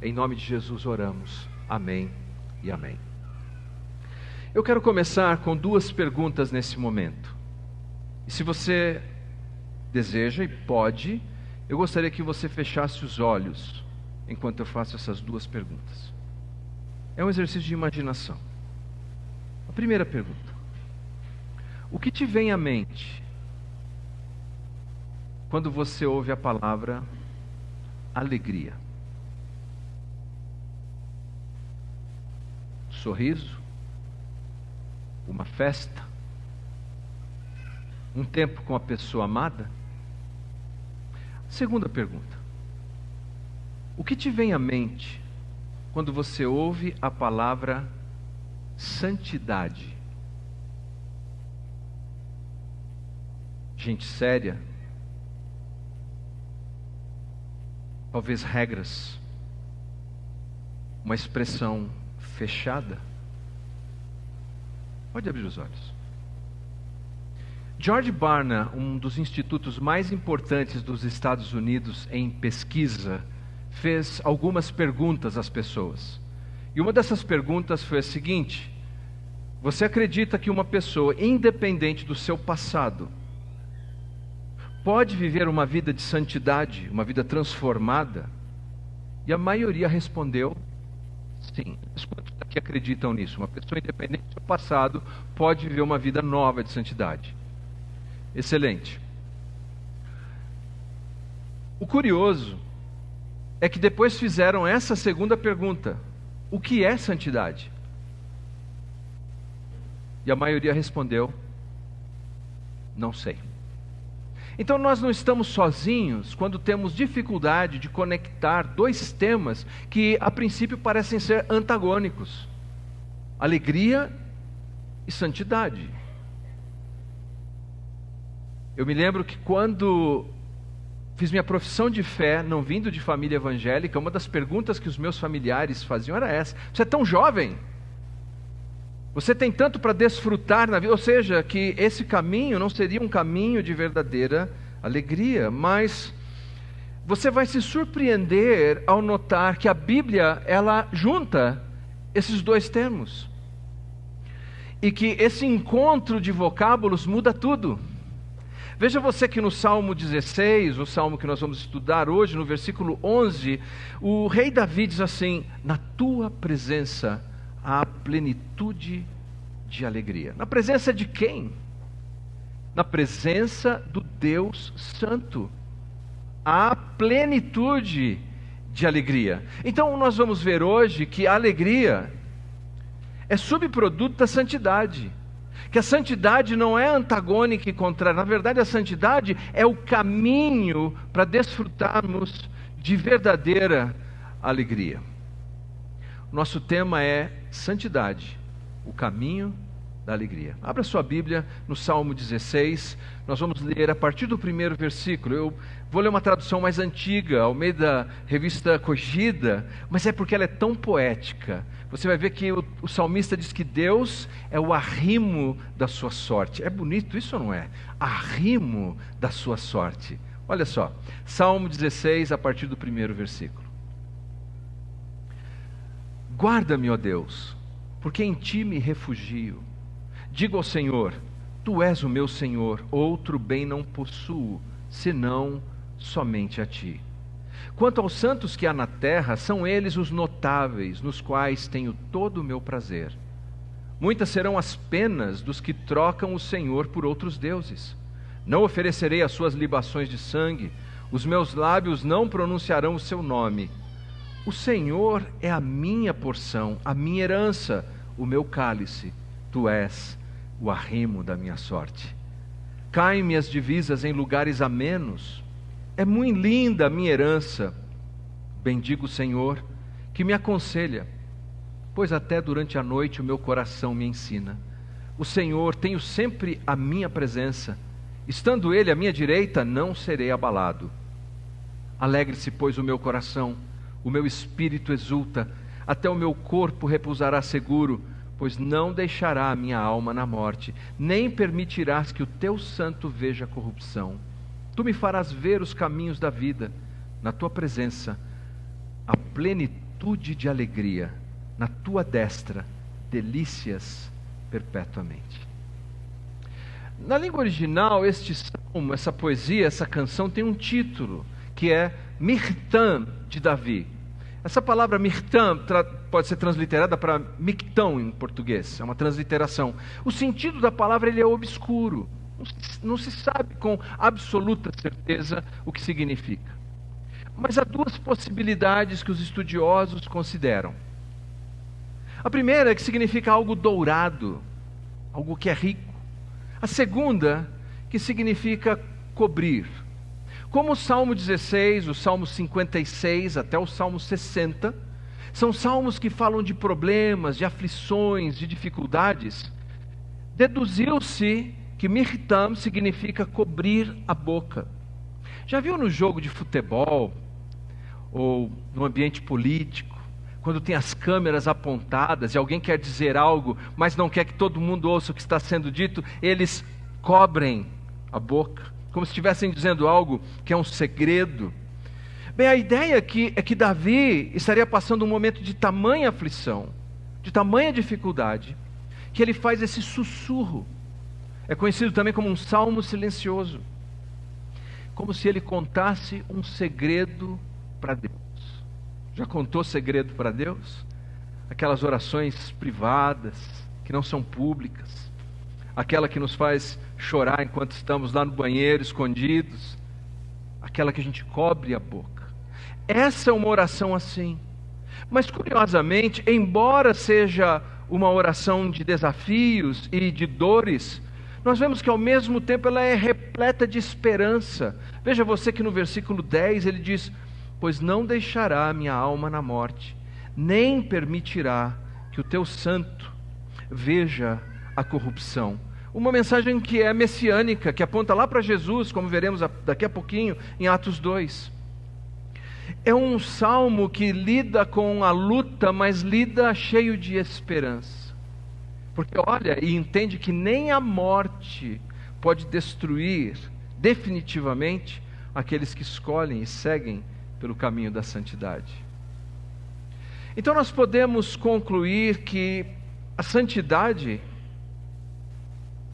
Em nome de Jesus oramos. Amém e amém. Eu quero começar com duas perguntas nesse momento. E se você deseja e pode, eu gostaria que você fechasse os olhos enquanto eu faço essas duas perguntas. É um exercício de imaginação. A primeira pergunta: o que te vem à mente quando você ouve a palavra alegria? Sorriso? Uma festa? Um tempo com a pessoa amada? Segunda pergunta: o que te vem à mente quando você ouve a palavra santidade? Gente séria? Talvez regras? Uma expressão fechada? Pode abrir os olhos. George Barna, um dos institutos mais importantes dos Estados Unidos em pesquisa, fez algumas perguntas às pessoas. E uma dessas perguntas foi a seguinte: você acredita que uma pessoa, independente do seu passado, pode viver uma vida de santidade, uma vida transformada? E a maioria respondeu sim. Mas quantos aqui acreditam nisso? Uma pessoa, independente do seu passado, pode viver uma vida nova de santidade. Excelente. O curioso é que depois fizeram essa segunda pergunta: o que é santidade? E a maioria respondeu: não sei. Então nós não estamos sozinhos quando temos dificuldade de conectar dois temas que a princípio parecem ser antagônicos: alegria e santidade. Eu me lembro que quando fiz minha profissão de fé, não vindo de família evangélica, uma das perguntas que os meus familiares faziam era essa: você é tão jovem, você tem tanto para desfrutar na vida. Ou seja, que esse caminho não seria um caminho de verdadeira alegria. Mas você vai se surpreender ao notar que a Bíblia, ela junta esses dois termos, e que esse encontro de vocábulos muda tudo. Veja você que no Salmo 16, o salmo que nós vamos estudar hoje, no versículo 11, o rei Davi diz assim: na tua presença há plenitude de alegria. Na presença de quem? Na presença do Deus Santo. Há plenitude de alegria. Então nós vamos ver hoje que a alegria é subproduto da santidade. Que a santidade não é antagônica e contrária. Na verdade, a santidade é o caminho para desfrutarmos de verdadeira alegria. Nosso tema é santidade, o caminho da alegria. Abra sua Bíblia no Salmo 16, nós vamos ler a partir do primeiro versículo. Eu vou ler uma tradução mais antiga, ao meio da revista Corrigida, mas é porque ela é tão poética. Você vai ver que o salmista diz que Deus é o arrimo da sua sorte. É bonito isso ou não é? Arrimo da sua sorte. Olha só, Salmo 16, a partir do primeiro versículo. Guarda-me, ó Deus, porque em ti me refugio. Digo ao Senhor: tu és o meu Senhor, outro bem não possuo, senão somente a ti. Quanto aos santos que há na terra, são eles os notáveis, nos quais tenho todo o meu prazer. Muitas serão as penas dos que trocam o Senhor por outros deuses. Não oferecerei as suas libações de sangue, os meus lábios não pronunciarão o seu nome. O Senhor é a minha porção, a minha herança, o meu cálice. Tu és o arrimo da minha sorte. Caem-me as divisas em lugares amenos. É muito linda a minha herança. Bendigo o Senhor, que me aconselha, pois até durante a noite o meu coração me ensina. O Senhor, tenho sempre a minha presença. Estando Ele à minha direita, não serei abalado. Alegre-se, pois, o meu coração, o meu espírito exulta, até o meu corpo repousará seguro, pois não deixará a minha alma na morte, nem permitirás que o teu santo veja a corrupção. Tu me farás ver os caminhos da vida, na tua presença, a plenitude plenitude de alegria, na tua destra, delícias perpetuamente. Na língua original, este salmo, essa poesia, essa canção tem um título, que é Mirtam de Davi. Essa palavra Mirtam pode ser transliterada para Mictão em português, é uma transliteração. O sentido da palavra ele é obscuro, não se sabe com absoluta certeza o que significa. Mas há duas possibilidades que os estudiosos consideram. A primeira é que significa algo dourado, algo que é rico. A segunda, que significa cobrir. Como o Salmo 16, o Salmo 56 até o Salmo 60, são salmos que falam de problemas, de aflições, de dificuldades, deduziu-se que Mirtam significa cobrir a boca. Já viu no jogo de futebol, ou no ambiente político, quando tem as câmeras apontadas e alguém quer dizer algo, mas não quer que todo mundo ouça o que está sendo dito, eles cobrem a boca, como se estivessem dizendo algo que é um segredo. Bem, a ideia aqui é que Davi estaria passando um momento de tamanha aflição, de tamanha dificuldade, que ele faz esse sussurro. É conhecido também como um salmo silencioso, como se ele contasse um segredo para Deus. Já contou segredo para Deus? Aquelas orações privadas, que não são públicas, aquela que nos faz chorar enquanto estamos lá no banheiro, escondidos, aquela que a gente cobre a boca. Essa é uma oração assim. Mas curiosamente, embora seja uma oração de desafios e de dores, nós vemos que ao mesmo tempo ela é repleta de esperança. Veja você que no versículo 10 ele diz: pois não deixará a minha alma na morte, nem permitirá que o teu santo veja a corrupção. Uma mensagem que é messiânica, que aponta lá para Jesus, como veremos daqui a pouquinho em Atos 2. É um salmo que lida com a luta, mas lida cheio de esperança. Porque olha e entende que nem a morte pode destruir definitivamente aqueles que escolhem e seguem pelo caminho da santidade. Então nós podemos concluir que a santidade,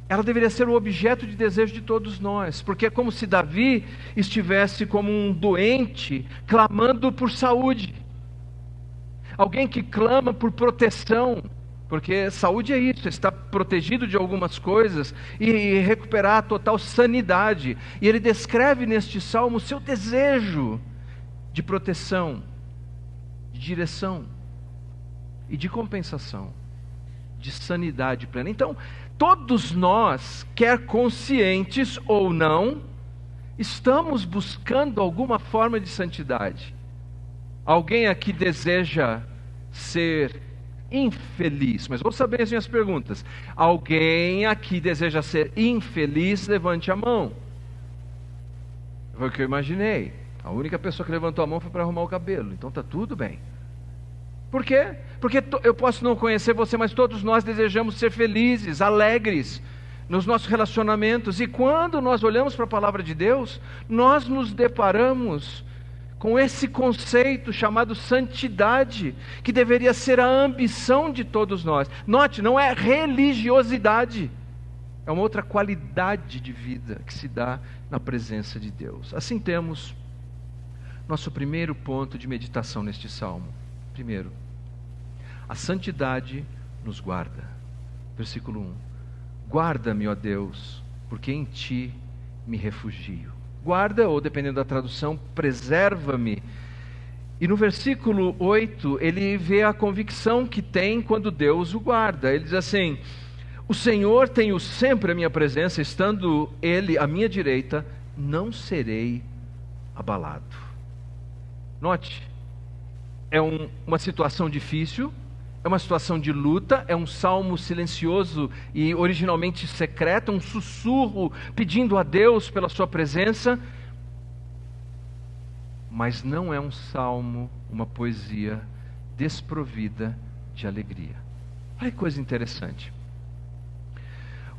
ela deveria ser o objeto de desejo de todos nós, porque é como se Davi estivesse como um doente clamando por saúde, alguém que clama por proteção, porque saúde é isso, estar protegido de algumas coisas e recuperar a total sanidade. E ele descreve neste salmo o seu desejo de proteção, de direção e de compensação, de sanidade plena. Então, todos nós, quer conscientes ou não, estamos buscando alguma forma de santidade. Alguém aqui deseja ser infeliz? Mas ouça bem as minhas perguntas. Alguém aqui deseja ser infeliz? Levante a mão. Foi o que eu imaginei. A única pessoa que levantou a mão foi para arrumar o cabelo. Então está tudo bem. Por quê? Porque eu posso não conhecer você, mas todos nós desejamos ser felizes, alegres nos nossos relacionamentos. E quando nós olhamos para a palavra de Deus, nós nos deparamos com esse conceito chamado santidade, que deveria ser a ambição de todos nós. Note, não é religiosidade, é uma outra qualidade de vida que se dá na presença de Deus. Assim temos nosso primeiro ponto de meditação neste salmo. Primeiro, a santidade nos guarda. Versículo 1: guarda-me, ó Deus, porque em ti me refugio. Guarda, ou dependendo da tradução, preserva-me. E no versículo 8, ele vê a convicção que tem quando Deus o guarda. Ele diz assim: o Senhor tem sempre a minha presença, estando Ele à minha direita, não serei abalado. Note, é uma situação difícil, é uma situação de luta, é um salmo silencioso e originalmente secreto, um sussurro pedindo a Deus pela sua presença, mas não é um salmo, uma poesia desprovida de alegria. Olha que coisa interessante.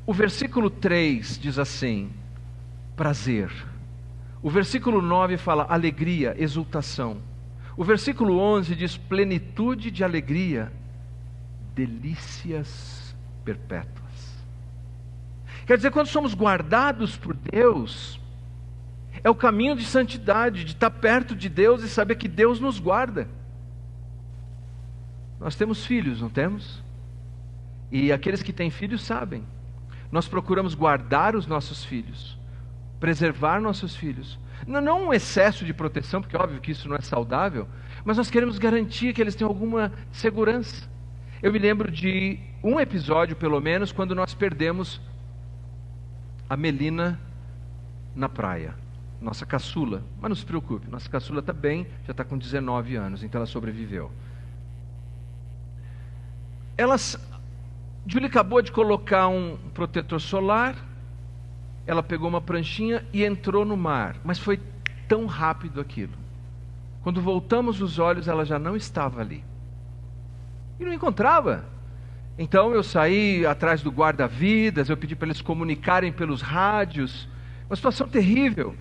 O versículo 3 diz assim: prazer. O versículo 9 fala alegria, exultação. O versículo 11 diz: plenitude de alegria, delícias perpétuas. Quer dizer, quando somos guardados por Deus, é o caminho de santidade, de estar perto de Deus e saber que Deus nos guarda. Nós temos filhos, não temos? E aqueles que têm filhos sabem. Nós procuramos guardar os nossos filhos, preservar nossos filhos. Não um excesso de proteção, porque é óbvio que isso não é saudável, mas nós queremos garantir que eles tenham alguma segurança. Eu me lembro de um episódio, pelo menos, quando nós perdemos a Melina na praia, nossa caçula. Mas não se preocupe, nossa caçula está bem, já está com 19 anos, então ela sobreviveu. Julie acabou de colocar um protetor solar, ela pegou uma pranchinha e entrou no mar, mas foi tão rápido aquilo. Quando voltamos os olhos, ela já não estava ali. E não encontrava. Então eu saí atrás do guarda-vidas, eu pedi para eles comunicarem pelos rádios. Uma situação terrível.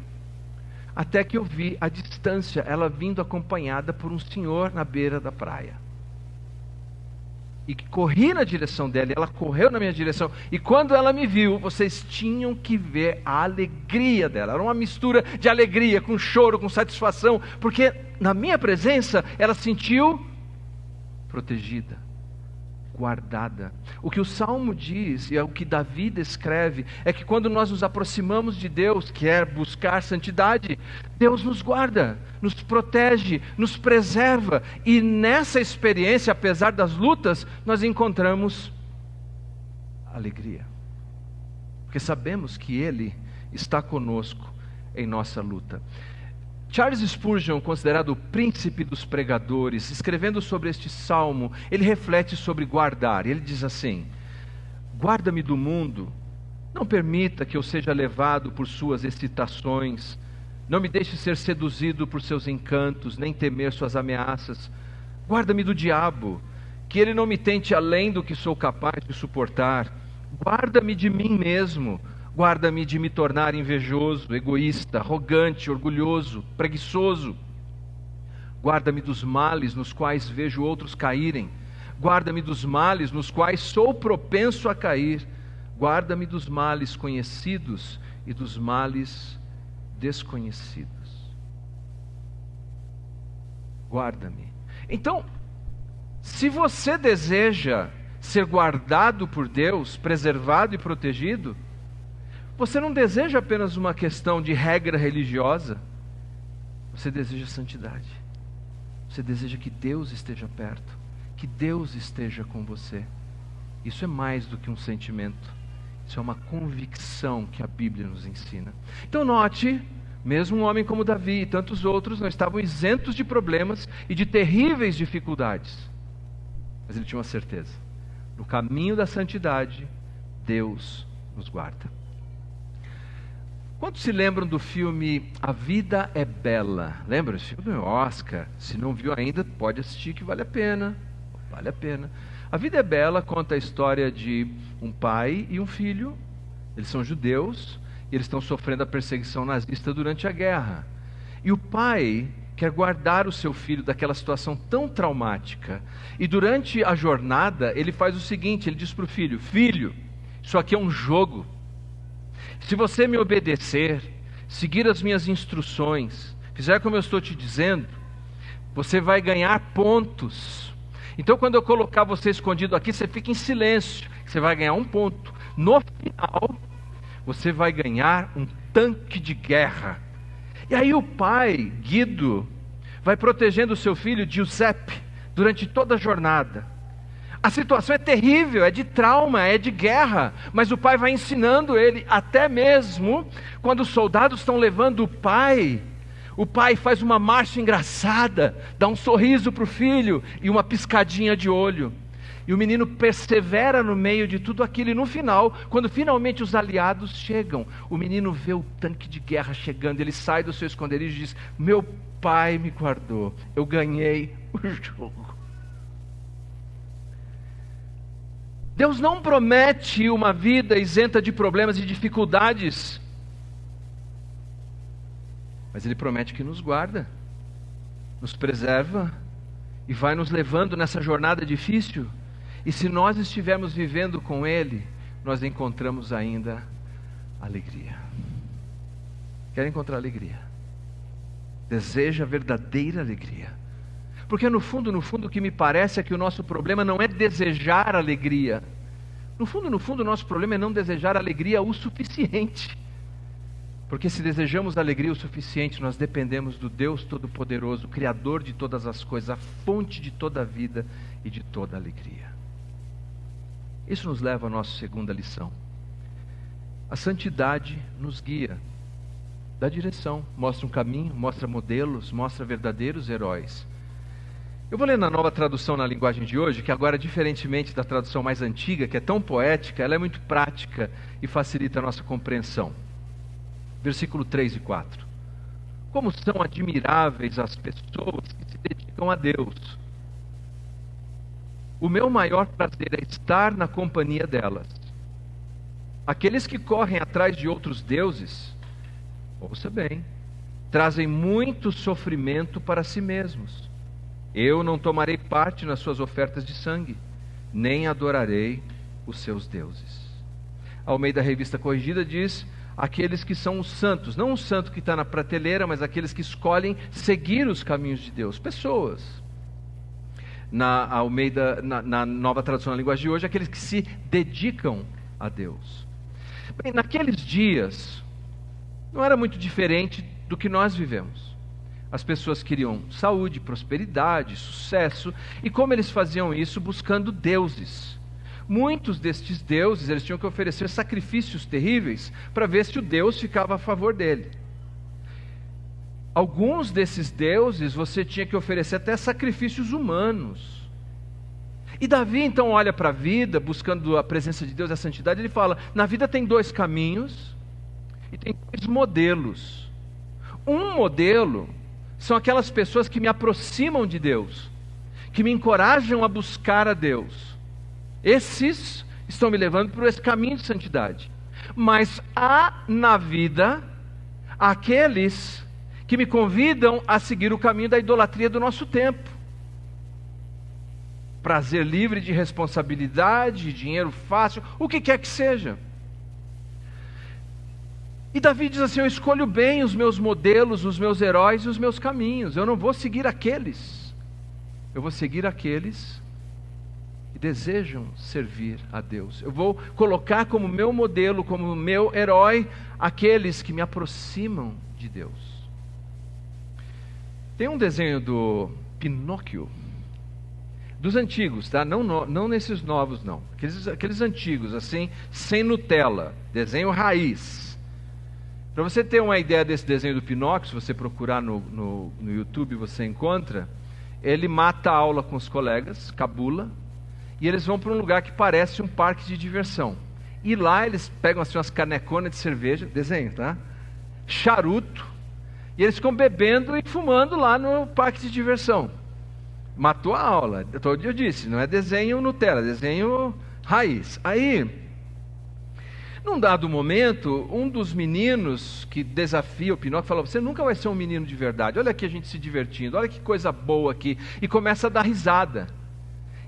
Até que eu vi à distância ela vindo acompanhada por um senhor na beira da praia. E corri na direção dela, e ela correu na minha direção. E quando ela me viu, vocês tinham que ver a alegria dela. Era uma mistura de alegria, com choro, com satisfação. Porque na minha presença, ela se sentiu protegida, guardada. O que o Salmo diz, e é o que Davi descreve, é que quando nós nos aproximamos de Deus, que é buscar santidade, Deus nos guarda, nos protege, nos preserva. E nessa experiência, apesar das lutas, nós encontramos alegria. Porque sabemos que Ele está conosco em nossa luta. Charles Spurgeon, considerado o príncipe dos pregadores, escrevendo sobre este salmo, ele reflete sobre guardar. Ele diz assim: guarda-me do mundo, não permita que eu seja levado por suas excitações, não me deixe ser seduzido por seus encantos, nem temer suas ameaças. Guarda-me do diabo, que ele não me tente além do que sou capaz de suportar. Guarda-me de mim mesmo. Guarda-me de me tornar invejoso, egoísta, arrogante, orgulhoso, preguiçoso. Guarda-me dos males nos quais vejo outros caírem. Guarda-me dos males nos quais sou propenso a cair. Guarda-me dos males conhecidos e dos males desconhecidos. Guarda-me. Então, se você deseja ser guardado por Deus, preservado e protegido, você não deseja apenas uma questão de regra religiosa, você deseja santidade. Você deseja que Deus esteja perto, que Deus esteja com você. Isso é mais do que um sentimento, isso é uma convicção que a Bíblia nos ensina. Então note, mesmo um homem como Davi e tantos outros não estavam isentos de problemas e de terríveis dificuldades, mas ele tinha uma certeza: no caminho da santidade, Deus nos guarda. Quantos se lembram do filme A Vida é Bela? Lembra? Esse filme é Oscar. Se não viu ainda, pode assistir, que vale a pena. Vale a pena. A Vida é Bela conta a história de um pai e um filho. Eles são judeus e eles estão sofrendo a perseguição nazista durante a guerra. E o pai quer guardar o seu filho daquela situação tão traumática. E durante a jornada, ele faz o seguinte, ele diz para o filho: filho, isso aqui é um jogo. Se você me obedecer, seguir as minhas instruções, fizer como eu estou te dizendo, você vai ganhar pontos. Então quando eu colocar você escondido aqui, você fica em silêncio, você vai ganhar um ponto. No final, você vai ganhar um tanque de guerra. E aí o pai, Guido, vai protegendo o seu filho, Giuseppe, durante toda a jornada. A situação é terrível, é de trauma, é de guerra, mas o pai vai ensinando ele, até mesmo quando os soldados estão levando o pai faz uma marcha engraçada, dá um sorriso para o filho e uma piscadinha de olho. E o menino persevera no meio de tudo aquilo, e no final, quando finalmente os aliados chegam, o menino vê o tanque de guerra chegando, ele sai do seu esconderijo e diz: meu pai me guardou, eu ganhei o jogo. Deus não promete uma vida isenta de problemas e dificuldades, mas Ele promete que nos guarda. nos preserva e vai nos levando nessa jornada difícil. E se nós estivermos vivendo com Ele, nós encontramos ainda alegria. Quer encontrar alegria? Deseja verdadeira alegria. Porque no fundo, o que me parece é que o nosso problema não é desejar alegria. No fundo, o nosso problema é não desejar alegria o suficiente. Porque se desejamos alegria o suficiente, nós dependemos do Deus Todo-Poderoso, Criador de todas as coisas, a fonte de toda a vida e de toda a alegria. Isso nos leva à nossa segunda lição. A santidade nos guia, dá direção, mostra um caminho, mostra modelos, mostra verdadeiros heróis. Eu vou ler na Nova Tradução na linguagem de hoje, que agora, diferentemente da tradução mais antiga, que é tão poética, ela é muito prática e facilita a nossa compreensão. Versículo 3 e 4. Como são admiráveis as pessoas que se dedicam a Deus. O meu maior prazer é estar na companhia delas. Aqueles que correm atrás de outros deuses, ouça bem, trazem muito sofrimento para si mesmos. Eu não tomarei parte nas suas ofertas de sangue, nem adorarei os seus deuses. Almeida Revista Corrigida diz: aqueles que são os santos, não o santo que está na prateleira, mas aqueles que escolhem seguir os caminhos de Deus, pessoas. Na Nova Tradução na linguagem de hoje, aqueles que se dedicam a Deus. Bem, naqueles dias, não era muito diferente do que nós vivemos. As pessoas queriam saúde, prosperidade, sucesso, e como eles faziam isso? Buscando deuses. Muitos destes deuses, eles tinham que oferecer sacrifícios terríveis para ver se o Deus ficava a favor dele. Alguns desses deuses você tinha que oferecer até sacrifícios humanos. E Davi então olha para a vida, buscando a presença de Deus e a santidade, ele fala: na vida tem dois caminhos e tem dois modelos. Um modelo são aquelas pessoas que me aproximam de Deus, que me encorajam a buscar a Deus. Esses estão me levando por esse caminho de santidade. Mas há na vida aqueles que me convidam a seguir o caminho da idolatria do nosso tempo. Prazer livre de responsabilidade, dinheiro fácil, o que quer que seja. E Davi diz assim: eu escolho bem os meus modelos, os meus heróis e os meus caminhos. Eu não vou seguir aqueles. Eu vou seguir aqueles que desejam servir a Deus. Eu vou colocar como meu modelo, como meu herói, aqueles que me aproximam de Deus. Tem um desenho do Pinóquio, dos antigos, tá? Não nesses novos, não. Aqueles antigos, assim, sem Nutella, desenho raiz. Para você ter uma ideia desse desenho do Pinóquio, se você procurar no YouTube, você encontra. Ele mata a aula com os colegas, cabula, e eles vão para um lugar que parece um parque de diversão. E lá eles pegam assim umas caneconas de cerveja, desenho, tá? Charuto, e eles ficam bebendo e fumando lá no parque de diversão. Matou a aula. Todo dia eu disse, não é desenho Nutella, é desenho raiz. Aí, num dado momento, um dos meninos que desafia o Pinóquio falou: você nunca vai ser um menino de verdade, olha aqui a gente se divertindo, olha que coisa boa aqui. E começa a dar risada.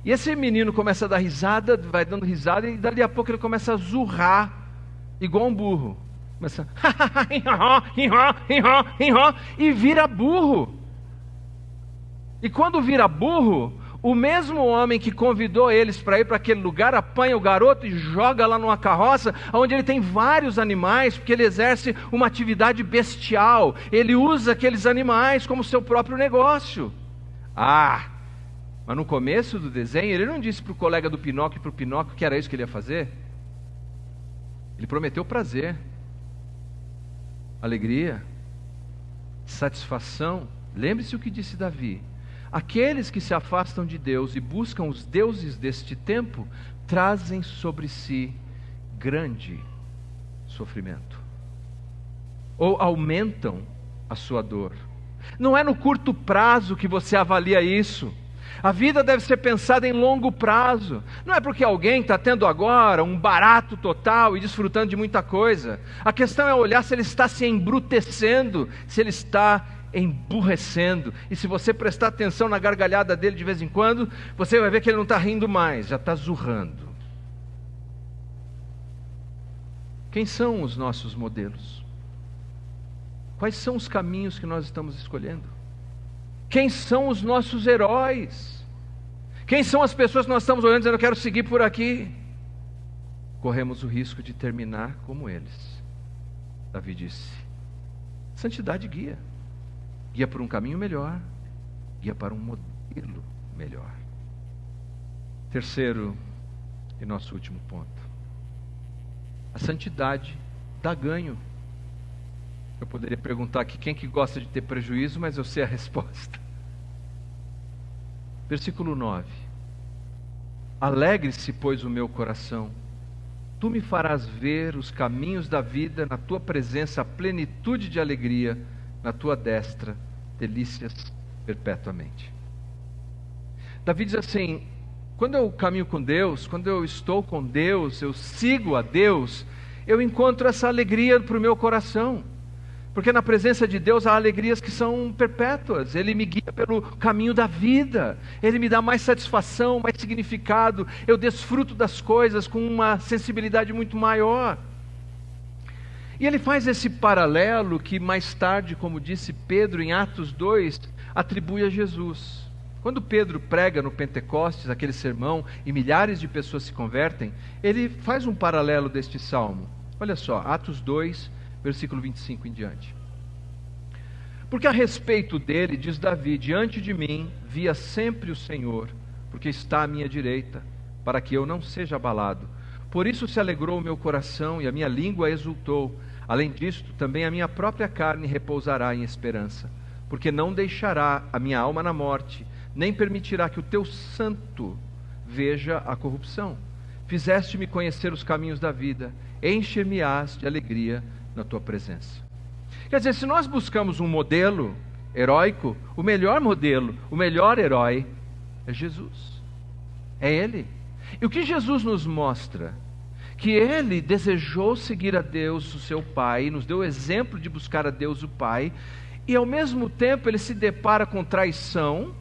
E esse menino começa a dar risada, vai dando risada, e dali a pouco ele começa a zurrar, igual um burro. Começa e vira burro. E quando vira burro, o mesmo homem que convidou eles para ir para aquele lugar apanha o garoto e joga lá numa carroça, onde ele tem vários animais, porque ele exerce uma atividade bestial. Ele usa aqueles animais como seu próprio negócio. Mas no começo do desenho, ele não disse para o colega do Pinóquio e para o Pinóquio que era isso que ele ia fazer. Ele prometeu prazer, alegria, satisfação. Lembre-se o que disse Davi: aqueles que se afastam de Deus e buscam os deuses deste tempo, trazem sobre si grande sofrimento, ou aumentam a sua dor. Não é no curto prazo que você avalia isso. A vida deve ser pensada em longo prazo. Não é porque alguém está tendo agora um barato total e desfrutando de muita coisa. A questão é olhar se ele está se embrutecendo, se ele está emburrecendo. E se você prestar atenção na gargalhada dele de vez em quando, você vai ver que ele não está rindo mais, já está zurrando. Quem são os nossos modelos? Quais são os caminhos que nós estamos escolhendo? Quem são os nossos heróis? Quem são as pessoas que nós estamos olhando dizendo, eu quero seguir por aqui? Corremos o risco de terminar como eles. Davi disse, santidade guia. Guia para um caminho melhor, guia para um modelo melhor. Terceiro e nosso último ponto. A santidade dá ganho. Eu poderia perguntar aqui quem que gosta de ter prejuízo, mas eu sei a resposta. Versículo 9. Alegre-se, pois, o meu coração. Tu me farás ver os caminhos da vida, na tua presença a plenitude de alegria, na tua destra, delícias perpetuamente. Davi diz assim, quando eu caminho com Deus, quando eu estou com Deus, eu sigo a Deus, eu encontro essa alegria para o meu coração. Porque na presença de Deus há alegrias que são perpétuas. Ele me guia pelo caminho da vida. Ele me dá mais satisfação, mais significado. Eu desfruto das coisas com uma sensibilidade muito maior. E ele faz esse paralelo que mais tarde, como disse Pedro em Atos 2, atribui a Jesus. Quando Pedro prega no Pentecostes, aquele sermão, e milhares de pessoas se convertem, ele faz um paralelo deste salmo. Olha só, Atos 2, versículo 25 em diante. Porque a respeito dele, diz Davi, diante de mim via sempre o Senhor, porque está à minha direita, para que eu não seja abalado. Por isso se alegrou o meu coração e a minha língua exultou. Além disto, também a minha própria carne repousará em esperança, porque não deixará a minha alma na morte, nem permitirá que o teu santo veja a corrupção. Fizeste-me conhecer os caminhos da vida, encher-me-ás de alegria na tua presença. Quer dizer, se nós buscamos um modelo heróico, o melhor modelo, o melhor herói é Jesus. É Ele. E o que Jesus nos mostra? Que Ele desejou seguir a Deus, o seu Pai, nos deu o exemplo de buscar a Deus, o Pai, e ao mesmo tempo Ele se depara com traição,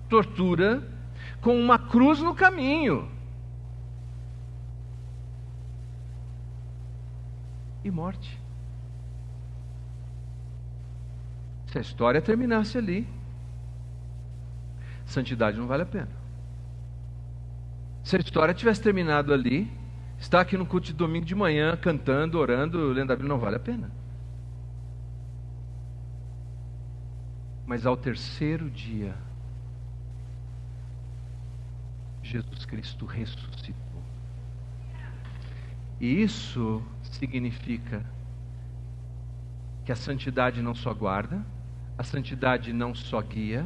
tortura, com uma cruz no caminho. E morte. Se a história terminasse ali, santidade não vale a pena. Se a história tivesse terminado ali, estar aqui no culto de domingo de manhã, cantando, orando, lendo a Bíblia, não vale a pena. Mas ao terceiro dia, Jesus Cristo ressuscitou. E isso significa que a santidade não só guarda, a santidade não só guia,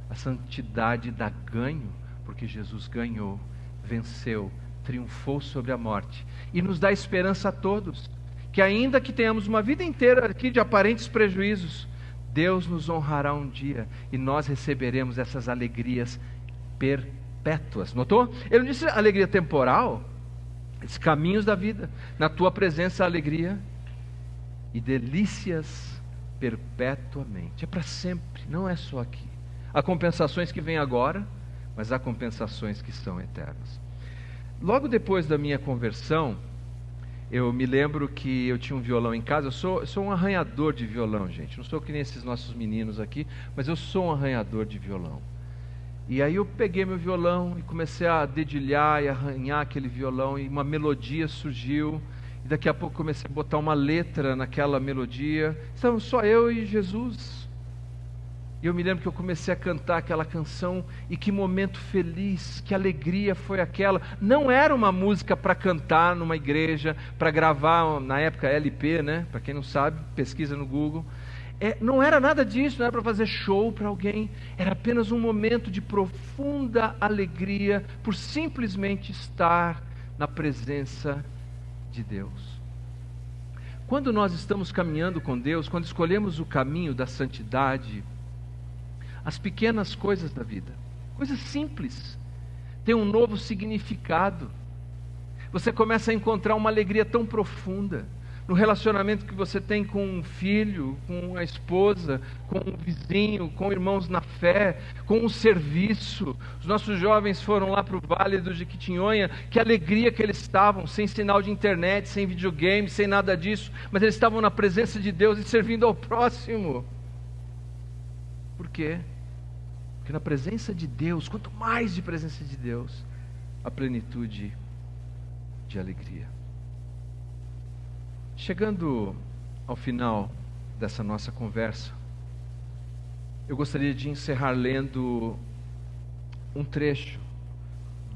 a santidade dá ganho, porque Jesus ganhou, venceu, triunfou sobre a morte e nos dá esperança a todos, que ainda que tenhamos uma vida inteira aqui de aparentes prejuízos, Deus nos honrará um dia e nós receberemos essas alegrias perpétuas. Notou? Ele não disse alegria temporal, esses caminhos da vida, na tua presença a alegria e delícias perpetuamente, é para sempre, não é só aqui. Há compensações que vêm agora, mas há compensações que são eternas. Logo depois da minha conversão, eu me lembro que eu tinha um violão em casa. Eu sou um arranhador de violão, gente. Não sou que nem esses nossos meninos aqui, mas eu sou um arranhador de violão. E aí eu peguei meu violão e comecei a dedilhar e arranhar aquele violão, e uma melodia surgiu. E daqui a pouco comecei a botar uma letra naquela melodia. Estávamos só eu e Jesus. E eu me lembro que eu comecei a cantar aquela canção, e que momento feliz, que alegria foi aquela. Não era uma música para cantar numa igreja, para gravar, na época LP, né? Para quem não sabe, pesquisa no Google. Não era nada disso, não era para fazer show para alguém. Era apenas um momento de profunda alegria por simplesmente estar na presença de Deus. Quando nós estamos caminhando com Deus, quando escolhemos o caminho da santidade, as pequenas coisas da vida, coisas simples, têm um novo significado. Você começa a encontrar uma alegria tão profunda, no relacionamento que você tem com um filho, com a esposa, com um vizinho, com irmãos na fé, com um serviço. Os nossos jovens foram lá para o Vale do Jequitinhonha, que alegria que eles estavam, sem sinal de internet, sem videogame, sem nada disso, mas eles estavam na presença de Deus e servindo ao próximo. Por quê? Porque na presença de Deus, quanto mais de presença de Deus, a plenitude de alegria. Chegando ao final dessa nossa conversa, eu gostaria de encerrar lendo um trecho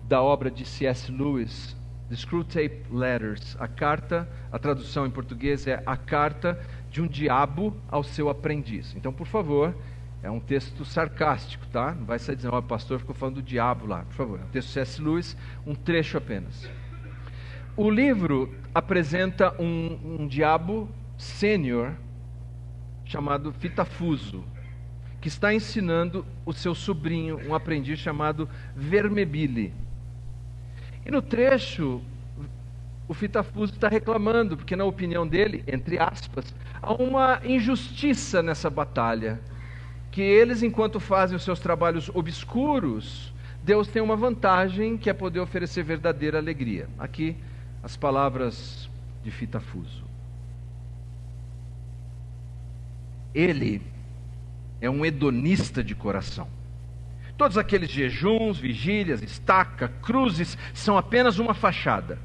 da obra de C.S. Lewis, The Screwtape Letters. A tradução em português é A Carta de um Diabo ao Seu Aprendiz. Então, por favor, é um texto sarcástico, tá? Não vai sair dizendo, o pastor ficou falando do diabo lá. Por favor, é um texto de C.S. Lewis, um trecho apenas. O livro apresenta um diabo sênior chamado Fitafuso, que está ensinando o seu sobrinho, um aprendiz chamado Vermebile. E no trecho, o Fitafuso está reclamando, porque na opinião dele, entre aspas, há uma injustiça nessa batalha, que eles, enquanto fazem os seus trabalhos obscuros, Deus tem uma vantagem, que é poder oferecer verdadeira alegria. Aqui, as palavras de Fitafuso. Ele é um hedonista de coração. Todos aqueles jejuns, vigílias, estaca, cruzes são apenas uma fachada,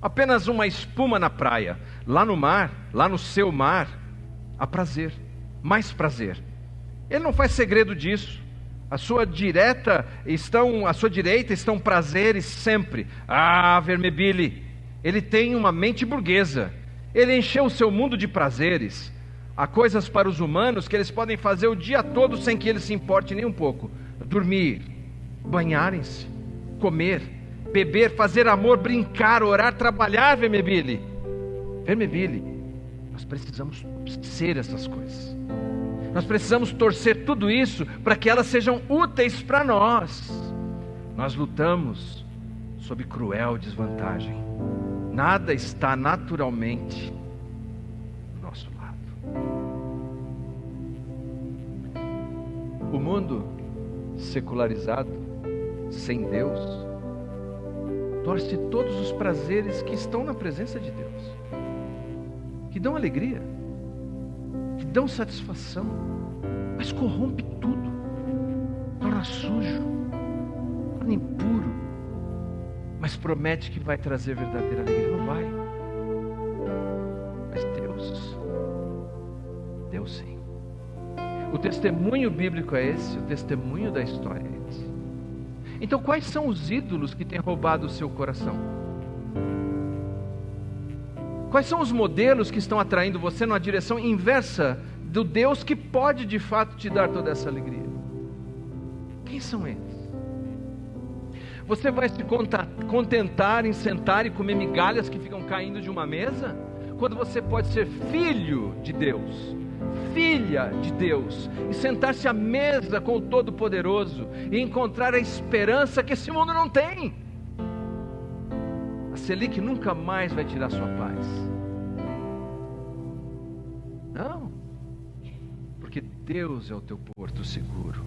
apenas uma espuma na praia. Lá no mar, lá no seu mar, há prazer, mais prazer. Ele não faz segredo disso. À sua direita estão prazeres sempre. Ah, Vermebile, ele tem uma mente burguesa. Ele encheu o seu mundo de prazeres. Há coisas para os humanos que eles podem fazer o dia todo sem que ele se importe nem um pouco. Dormir, banharem-se, comer, beber, fazer amor, brincar, orar, trabalhar, Vermebile. Vermebile, nós precisamos ser essas coisas. Nós precisamos torcer tudo isso para que elas sejam úteis para nós. Nós lutamos sob cruel desvantagem. Nada está naturalmente do nosso lado. O mundo secularizado, sem Deus, torce todos os prazeres que estão na presença de Deus, que dão alegria, que dão satisfação, mas corrompe tudo, torna sujo, torna impuro, mas promete que vai trazer verdadeira alegria. Não vai. Mas Deus sim. O testemunho bíblico é esse, o testemunho da história é esse. Então, quais são os ídolos que têm roubado o seu coração? Quais são os modelos que estão atraindo você numa direção inversa do Deus que pode de fato te dar toda essa alegria? Quem são eles? Você vai se contentar em sentar e comer migalhas que ficam caindo de uma mesa? Quando você pode ser filho de Deus, filha de Deus, e sentar-se à mesa com o Todo-Poderoso e encontrar a esperança que esse mundo não tem. A Selic nunca mais vai tirar sua paz. Não, porque Deus é o teu porto seguro.